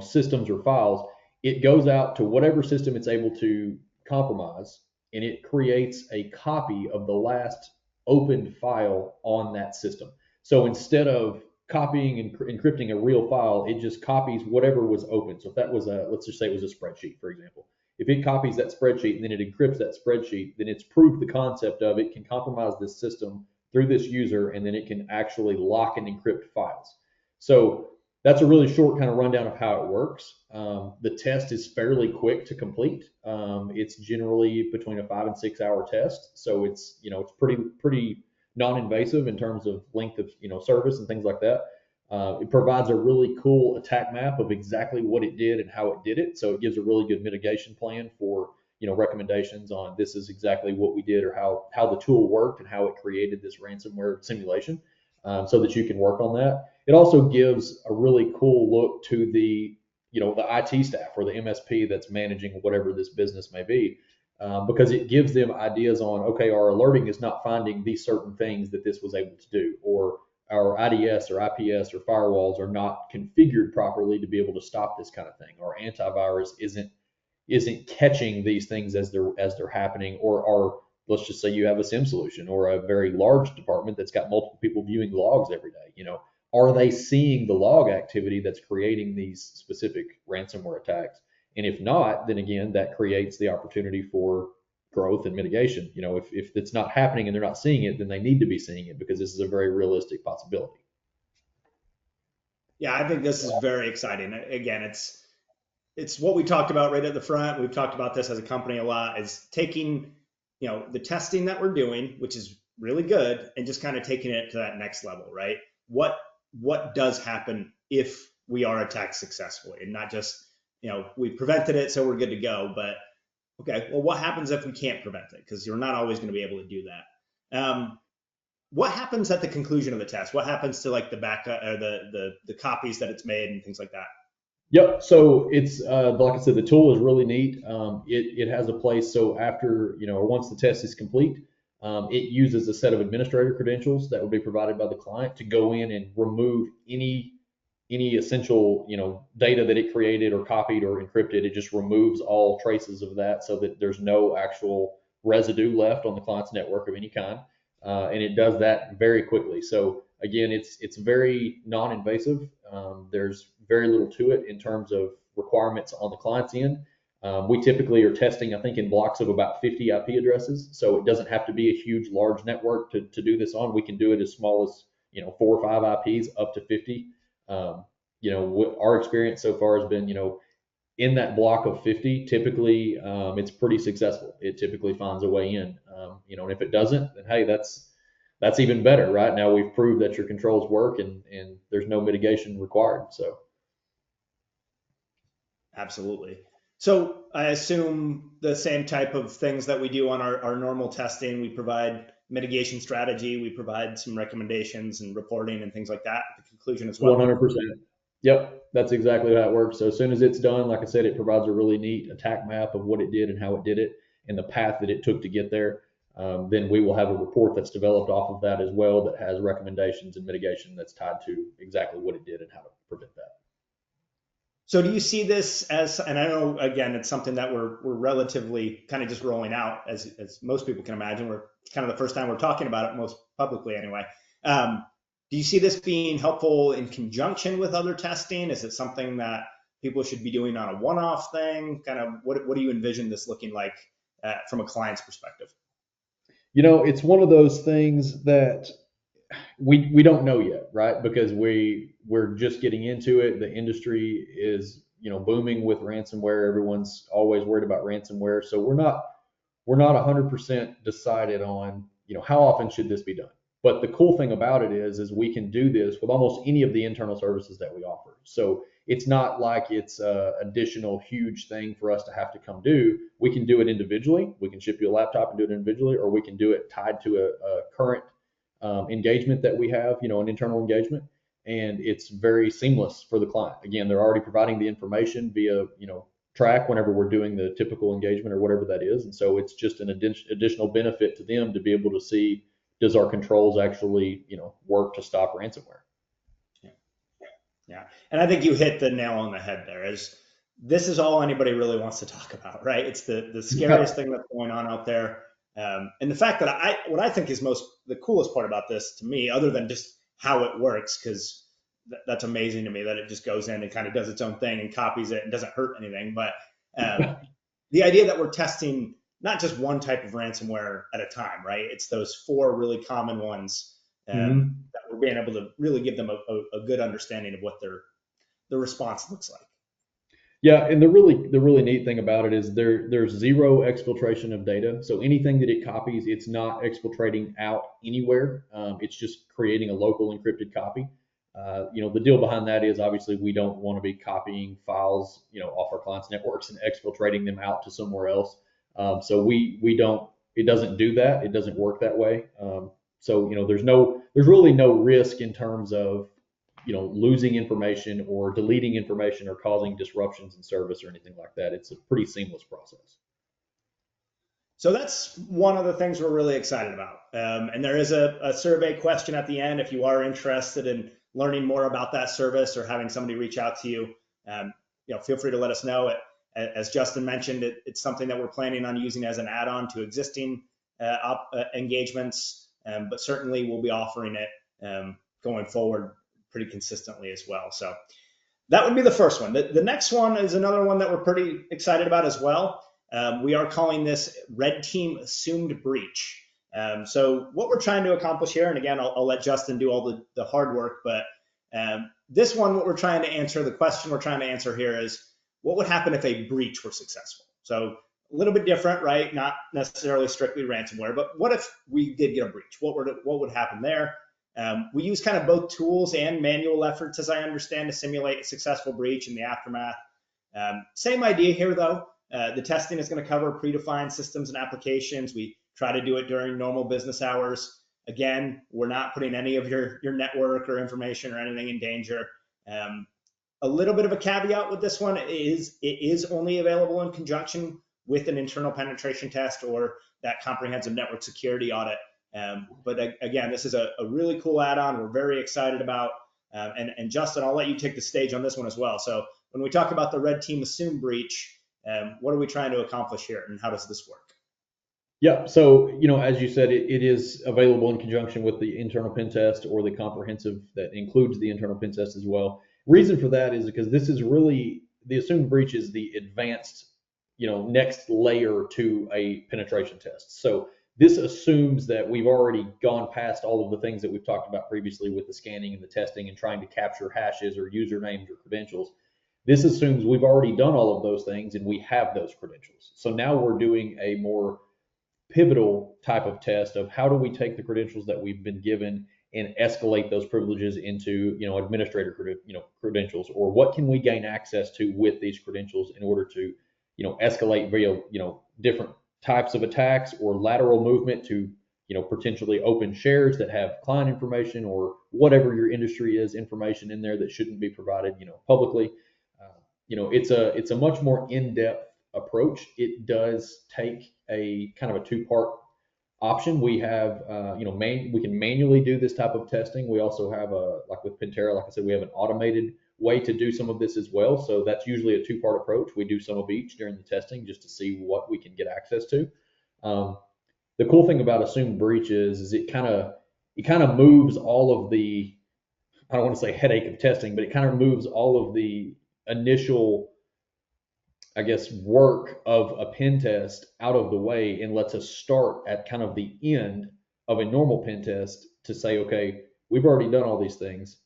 systems or files, it goes out to whatever system it's able to compromise, and it creates a copy of the last opened file on that system. So instead of copying and encrypting a real file, it just copies whatever was open. So if that was let's just say it was a spreadsheet, for example. If it copies that spreadsheet and then it encrypts that spreadsheet, then it's proved the concept of it can compromise this system through this user, and then it can actually lock and encrypt files. So that's a really short kind of rundown of how it works. The test is fairly quick to complete. It's generally between a 5 and 6 hour test, so it's pretty non-invasive in terms of length of service and things like that. It provides a really cool attack map of exactly what it did and how it did it. So it gives a really good mitigation plan for recommendations on this is exactly what we did or how the tool worked and how it created this ransomware simulation, so that you can work on that. It also gives a really cool look to the IT staff or the MSP that's managing whatever this business may be, because it gives them ideas on, okay, our alerting is not finding these certain things that this was able to do, or our IDS or IPS or firewalls are not configured properly to be able to stop this kind of thing. Our antivirus isn't catching these things as they're happening, or let's just say you have a SIM solution or a very large department that's got multiple people viewing logs every day. Are they seeing the log activity that's creating these specific ransomware attacks? And if not, then again, that creates the opportunity for growth and mitigation. If it's not happening and they're not seeing it, then they need to be seeing it because this is a very realistic possibility. Yeah, I think this is very exciting. Again, it's what we talked about right at the front. We've talked about this as a company a lot, is taking, the testing that we're doing, which is really good, and just kind of taking it to that next level, right? What does happen if we are attacked successfully, and not just, we prevented it, so we're good to go. But okay, well, what happens if we can't prevent it? Because you're not always going to be able to do that. What happens at the conclusion of the test? What happens to like the backup or the copies that it's made and things like that? Yep. So it's like I said, the tool is really neat. It has a place. So after or once the test is complete, it uses a set of administrator credentials that would be provided by the client to go in and remove any essential data that it created or copied or encrypted. It just removes all traces of that so that there's no actual residue left on the client's network of any kind, and it does that very quickly. So again, it's very non-invasive. There's very little to it in terms of requirements on the client's end. We typically are testing, I think, in blocks of about 50 IP addresses, so it doesn't have to be a huge, large network to do this on. We can do it as small as 4 or 5 IPs up to 50. Our experience so far has been, in that block of 50, typically it's pretty successful. It typically finds a way in, and if it doesn't, then hey, that's even better, right? Now we've proved that your controls work and there's no mitigation required. So Absolutely. So I assume the same type of things that we do on our normal testing. We provide mitigation strategy, we provide some recommendations and reporting and things like that at the conclusion as well. 100%. Yep, that's exactly how it works. So as soon as it's done, like I said, it provides a really neat attack map of what it did and how it did it and the path that it took to get there. Then we will have a report that's developed off of that as well that has recommendations and mitigation that's tied to exactly what it did and how to prevent that. So do you see this as, and I know again, it's something that we're relatively kind of just rolling out as most people can imagine. We're kind of the first time we're talking about it most publicly anyway. Do you see this being helpful in conjunction with other testing? Is it something that people should be doing on a one-off thing? Kind of what do you envision this looking like from a client's perspective? It's one of those things that we don't know yet, right? Because we're just getting into it. The industry is booming with ransomware. Everyone's always worried about ransomware, so we're not 100% decided on how often should this be done. But the cool thing about it is we can do this with almost any of the internal services that we offer. So it's not like it's a additional huge thing for us to have to come do. We can do it individually. We can ship you a laptop and do it individually, or we can do it tied to a current engagement that we have, an internal engagement, and it's very seamless for the client. Again, they're already providing the information via, track whenever we're doing the typical engagement or whatever that is, and so it's just an additional benefit to them to be able to see, does our controls actually, work to stop ransomware? Yeah, and I think you hit the nail on the head there. Is this is all anybody really wants to talk about, right? It's the scariest thing that's going on out there. And the fact that what I think is the coolest part about this to me, other than just how it works, because that's amazing to me that it just goes in and kind of does its own thing and copies it and doesn't hurt anything. But the idea that we're testing not just one type of ransomware at a time, right? It's those four really common ones that we're being able to really give them a good understanding of what the response looks like. Yeah, and the really neat thing about it is there's zero exfiltration of data. So anything that it copies, it's not exfiltrating out anywhere. It's just creating a local encrypted copy. The deal behind that is obviously we don't want to be copying files, off our clients' networks and exfiltrating them out to somewhere else. So we don't. It doesn't do that. It doesn't work that way. So there's really no risk in terms of losing information or deleting information or causing disruptions in service or anything like that. It's a pretty seamless process. So that's one of the things we're really excited about. And there is a survey question at the end if you are interested in learning more about that service or having somebody reach out to you. Feel free to let us know. As Justin mentioned, it's something that we're planning on using as an add-on to existing engagements, but certainly we'll be offering it going forward pretty consistently as well. So that would be the first one. The next one is another one that we're pretty excited about as well. We are calling this Red Team Assumed Breach. So what we're trying to accomplish here, and again, I'll let Justin do all the hard work, but this one, what we're trying to answer, the question we're trying to answer here is, what would happen if a breach were successful? So a little bit different, right? Not necessarily strictly ransomware, but what if we did get a breach? What would happen there? We use kind of both tools and manual efforts, as I understand, to simulate a successful breach in the aftermath. Same idea here, though. The testing is going to cover predefined systems and applications. We try to do it during normal business hours. Again, we're not putting any of your network or information or anything in danger. A little bit of a caveat with this one is it is only available in conjunction with an internal penetration test or that comprehensive network security audit. But again, this is a really cool add-on we're very excited about. And Justin, I'll let you take the stage on this one as well. So when we talk about the Red Team Assume Breach, what are we trying to accomplish here, and how does this work? Yeah, so as you said, it is available in conjunction with the internal pen test or the comprehensive that includes the internal pen test as well. Reason for that is because this is really the assumed breach is the advanced, next layer to a penetration test. So this assumes that we've already gone past all of the things that we've talked about previously with the scanning and the testing and trying to capture hashes or usernames or credentials. This assumes we've already done all of those things and we have those credentials. So now we're doing a more pivotal type of test of how do we take the credentials that we've been given and escalate those privileges into administrator credentials, or what can we gain access to with these credentials in order to escalate via different types of attacks or lateral movement to potentially open shares that have client information or whatever your industry is information in there that shouldn't be provided publicly. It's a much more in-depth approach. It does take a kind of a two-part option. We have, we can manually do this type of testing. We also have like with Pentera, like I said, we have an automated way to do some of this as well. So that's usually a two-part approach. We do some of each during the testing just to see what we can get access to. The cool thing about assumed breach is it kind of moves all of the, I don't want to say headache of testing, but it kind of moves all of the initial, I guess, work of a pen test out of the way and lets us start at kind of the end of a normal pen test to say, okay, we've already done all these things.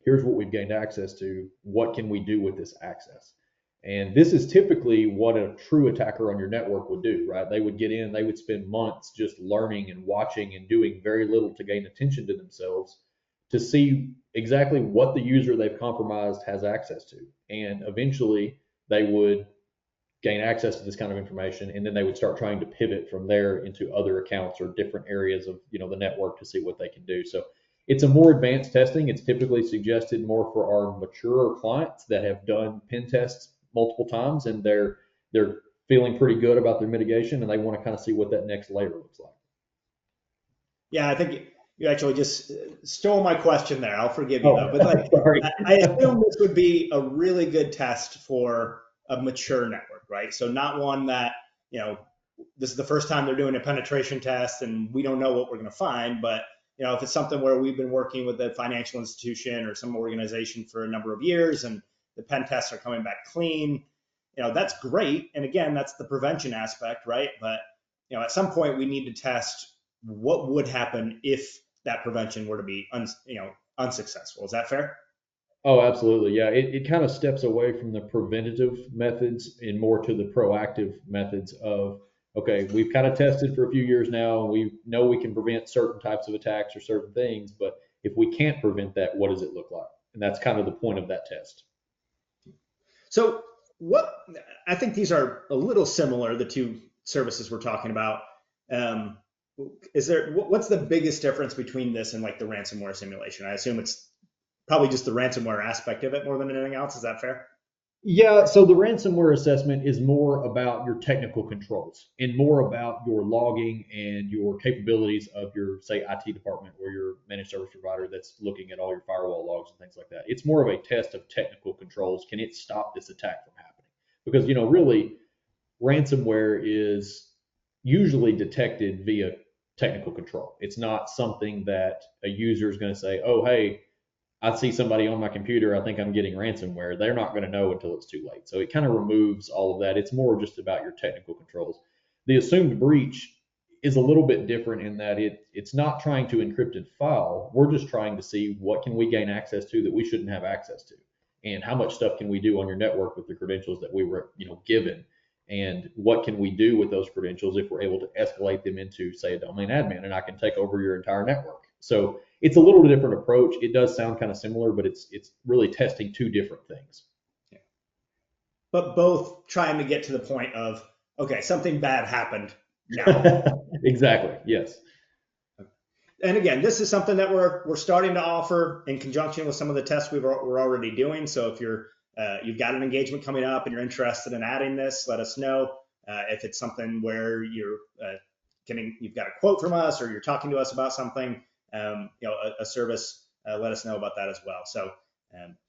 Here's what we've gained access to. What can we do with this access? And this is typically what a true attacker on your network would do, right? They would get in, they would spend months just learning and watching and doing very little to gain attention to themselves to see exactly what the user they've compromised has access to. And eventually they would gain access to this kind of information, and then they would start trying to pivot from there into other accounts or different areas of the network to see what they can do. So it's a more advanced testing. It's typically suggested more for our mature clients that have done pen tests multiple times and they're feeling pretty good about their mitigation and they want to kind of see what that next layer looks like. Yeah, I think you actually just stole my question there. I'll forgive you though, but like, I assume this would be a really good test for a mature network, right? So not one that, this is the first time they're doing a penetration test and we don't know what we're going to find, but if it's something where we've been working with a financial institution or some organization for a number of years and the pen tests are coming back clean, that's great. And again, that's the prevention aspect, right? But at some point we need to test what would happen if that prevention were to be unsuccessful. Is that fair? Oh, absolutely. Yeah. It kind of steps away from the preventative methods and more to the proactive methods of, okay, we've kind of tested for a few years now and we know we can prevent certain types of attacks or certain things, but if we can't prevent that, what does it look like? And that's kind of the point of that test. So I think these are a little similar, the two services we're talking about. What's the biggest difference between this and like the ransomware simulation? I assume it's probably just the ransomware aspect of it more than anything else. Is that fair? Yeah, so the ransomware assessment is more about your technical controls and more about your logging and your capabilities of your, say, IT department or your managed service provider that's looking at all your firewall logs and things like that. It's more of a test of technical controls. Can it stop this attack from happening? Because, really, ransomware is usually detected via technical control. It's not something that a user is going to say, oh, hey, I see somebody on my computer, I think I'm getting ransomware. They're not going to know until it's too late. So it kind of removes all of that. It's more just about your technical controls. The assumed breach is a little bit different in that it's not trying to encrypted file. We're just trying to see what can we gain access to that we shouldn't have access to, and how much stuff can we do on your network with the credentials that we were given, and what can we do with those credentials if we're able to escalate them into, say, a domain admin, and I can take over your entire network. So it's a little different approach. It does sound kind of similar, but it's really testing two different things. Yeah. But both trying to get to the point of, okay, something bad happened now. Exactly. Yes. And again, this is something that we're starting to offer in conjunction with some of the tests we're already doing. So if you've got an engagement coming up and you're interested in adding this, let us know. If it's something where you've got a quote from us or you're talking to us about something, a service, let us know about that as well. So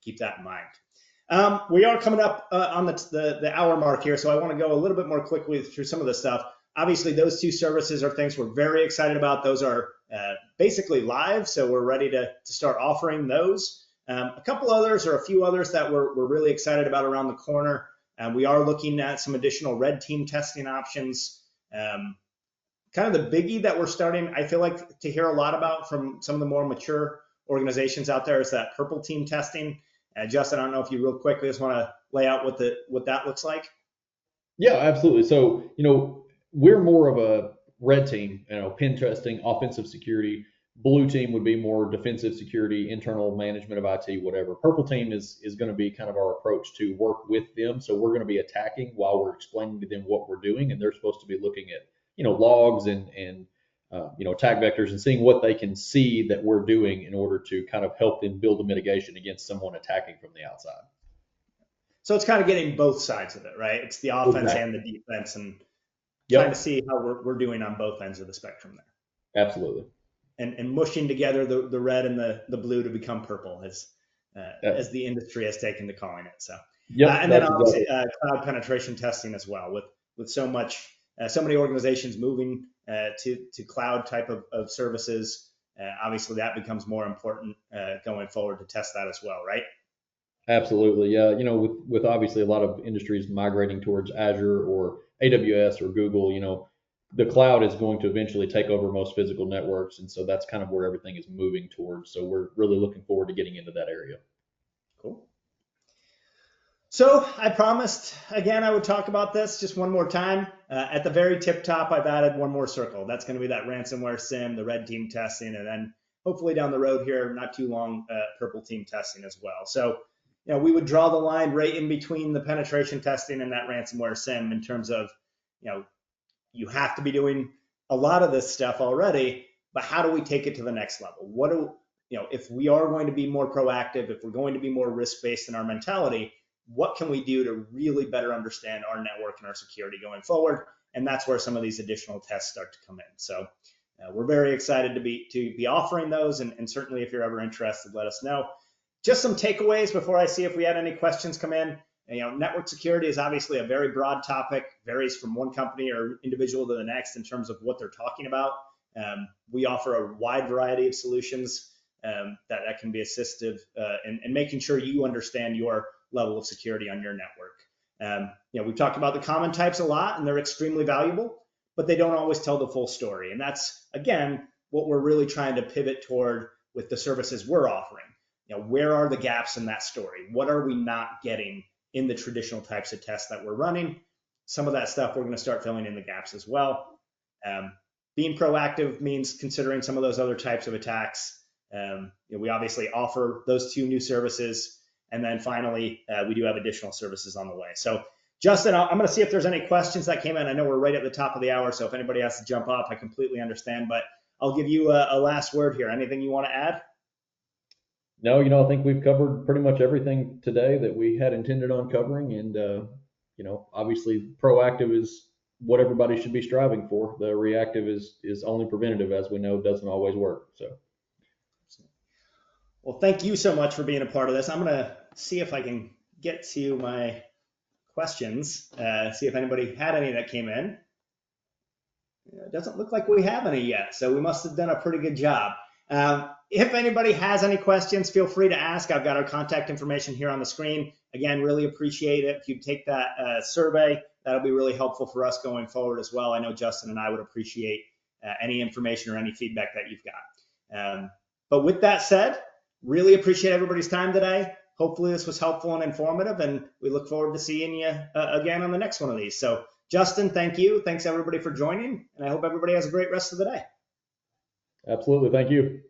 keep that in mind. We are coming up on the hour mark here, so I want to go a little bit more quickly through some of the stuff. Obviously, those two services are things we're very excited about. Those are basically live, so we're ready to start offering those. A couple others, or a few others that we're really excited about around the corner. We are looking at some additional red team testing options. Kind of the biggie that we're starting, I feel like, to hear a lot about from some of the more mature organizations out there is that purple team testing. Justin, I don't know if you real quickly just want to lay out what that looks like. Yeah, absolutely. So, we're more of a red team, pen testing, offensive security. Blue team would be more defensive security, internal management of IT, whatever. Purple team is going to be kind of our approach to work with them. So we're going to be attacking while we're explaining to them what we're doing, and they're supposed to be looking at, logs and attack vectors and seeing what they can see that we're doing in order to kind of help them build a mitigation against someone attacking from the outside. So it's kind of getting both sides of it, right? It's the offense Exactly. and the defense, and trying to Yep. see how we're doing on both ends of the spectrum there, Absolutely. and mushing together the red and the blue to become purple, Yeah. as the industry has taken to calling it. So, Yep. and then That's obviously exactly. cloud penetration testing as well, with so many organizations moving to cloud type of services. Obviously, that becomes more important going forward to test that as well, right? Absolutely. Yeah. With obviously a lot of industries migrating towards Azure or AWS or Google, the cloud is going to eventually take over most physical networks. And so that's kind of where everything is moving towards. So we're really looking forward to getting into that area. Cool. So I promised again I would talk about this just one more time. At the very tip top, I've added one more circle. That's going to be that ransomware SIM, the red team testing, and then hopefully down the road here, not too long, purple team testing as well. So, we would draw the line right in between the penetration testing and that ransomware SIM in terms of, you know, you have to be doing a lot of this stuff already, but how do we take it to the next level? If we are going to be more proactive, if we're going to be more risk based in our mentality, what can we do to really better understand our network and our security going forward? And that's where some of these additional tests start to come in. So we're very excited to be offering those, and certainly if you're ever interested, let us know. Just some takeaways before I see if we had any questions come in. Network security is obviously a very broad topic, varies from one company or individual to the next in terms of what they're talking about. We offer a wide variety of solutions that can be assistive in making sure you understand your level of security on your network. We've talked about the common types a lot, and they're extremely valuable, but they don't always tell the full story. And that's, again, what we're really trying to pivot toward with the services we're offering. Where are the gaps in that story? What are we not getting in the traditional types of tests that we're running? Some of that stuff we're going to start filling in the gaps as well. Being proactive means considering some of those other types of attacks. We obviously offer those two new services. And then finally, we do have additional services on the way. So, Justin, I'm going to see if there's any questions that came in. I know we're right at the top of the hour, so if anybody has to jump off, I completely understand. But I'll give you a last word here. Anything you want to add? No, I think we've covered pretty much everything today that we had intended on covering. And, obviously proactive is what everybody should be striving for. The reactive is only preventative, as we know, doesn't always work. So. Well, thank you so much for being a part of this. I'm going to see if I can get to my questions, see if anybody had any that came in. It doesn't look like we have any yet, so we must have done a pretty good job. If anybody has any questions, feel free to ask. I've got our contact information here on the screen. Again, really appreciate it. If you take that survey, that'll be really helpful for us going forward as well. I know Justin and I would appreciate any information or any feedback that you've got. But with that said, really appreciate everybody's time today. Hopefully this was helpful and informative, and we look forward to seeing you again on the next one of these. So Justin, thank you. Thanks everybody for joining, and I hope everybody has a great rest of the day. Absolutely. Thank you.